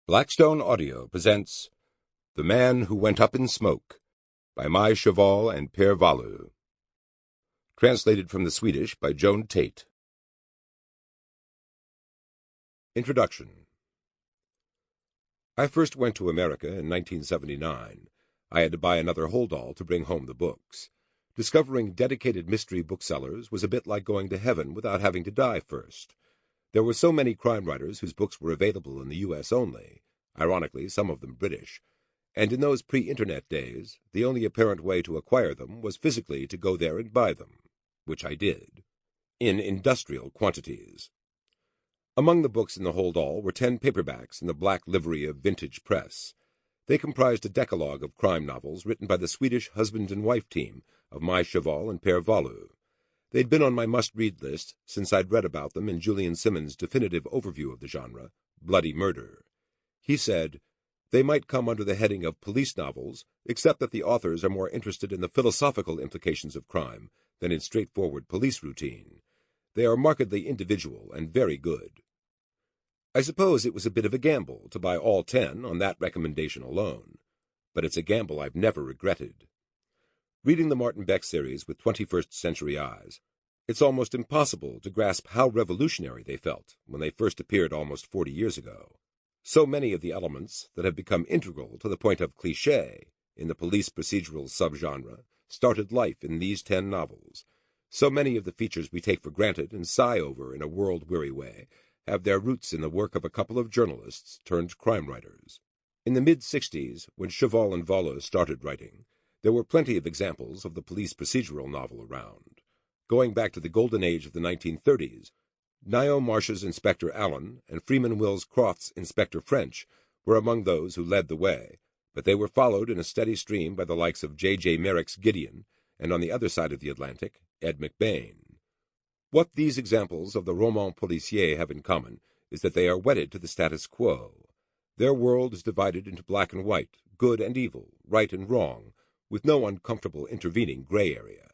Blackstone Audio presents The Man Who Went Up in Smoke by Maj Sjöwall and Per Walu. Translated from the Swedish by Joan Tate. Introduction. I first went to America in 1979. I had to buy another hold-all to bring home the books. Discovering dedicated mystery booksellers was a bit like going to heaven without having to die first. There were so many crime writers whose books were available in the U.S. only, ironically some of them British, and in those pre-internet days the only apparent way to acquire them was physically to go there and buy them, which I did, in industrial quantities. Among the books in the hold-all were 10 paperbacks in the black livery of Vintage Press. They comprised a decalogue of crime novels written by the Swedish husband and wife team of Maj Sjöwall and Per Walu. They'd been on my must-read list since I'd read about them in Julian Simmons' definitive overview of the genre, Bloody Murder. He said, "They might come under the heading of police novels, except that the authors are more interested in the philosophical implications of crime than in straightforward police routine. They are markedly individual and very good." I suppose it was a bit of a gamble to buy all 10 on that recommendation alone, but it's a gamble I've never regretted. Reading the Martin Beck series with 21st century eyes, it's almost impossible to grasp how revolutionary they felt when they first appeared almost 40 years ago. So many of the elements that have become integral to the point of cliché in the police procedural subgenre started life in these 10 novels. So many of the features we take for granted and sigh over in a world-weary way have their roots in the work of a couple of journalists turned crime writers. In the mid-60s, when Sjöwall and Walu started writing, there were plenty of examples of the police procedural novel around. Going back to the golden age of the 1930s, Ngaio Marsh's Inspector Allen and Freeman Wills Croft's Inspector French were among those who led the way, but they were followed in a steady stream by the likes of J.J. Merrick's Gideon, and on the other side of the Atlantic, Ed McBain. What these examples of the roman policier have in common is that they are wedded to the status quo. Their world is divided into black and white, good and evil, right and wrong, with no uncomfortable intervening gray area.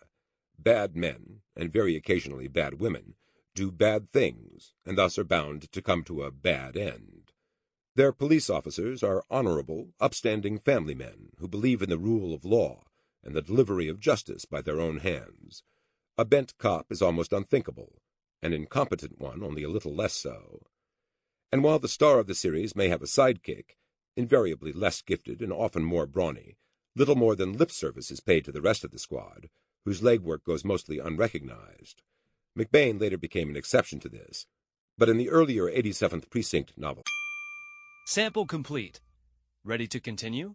Bad men, and very occasionally bad women, do bad things, and thus are bound to come to a bad end. Their police officers are honorable, upstanding family men who believe in the rule of law and the delivery of justice by their own hands. A bent cop is almost unthinkable, an incompetent one only a little less so. And while the star of the series may have a sidekick, invariably less gifted and often more brawny, little more than lip service is paid to the rest of the squad, whose legwork goes mostly unrecognized. McBain later became an exception to this, but in the earlier 87th Precinct novel. Sample complete. Ready to continue?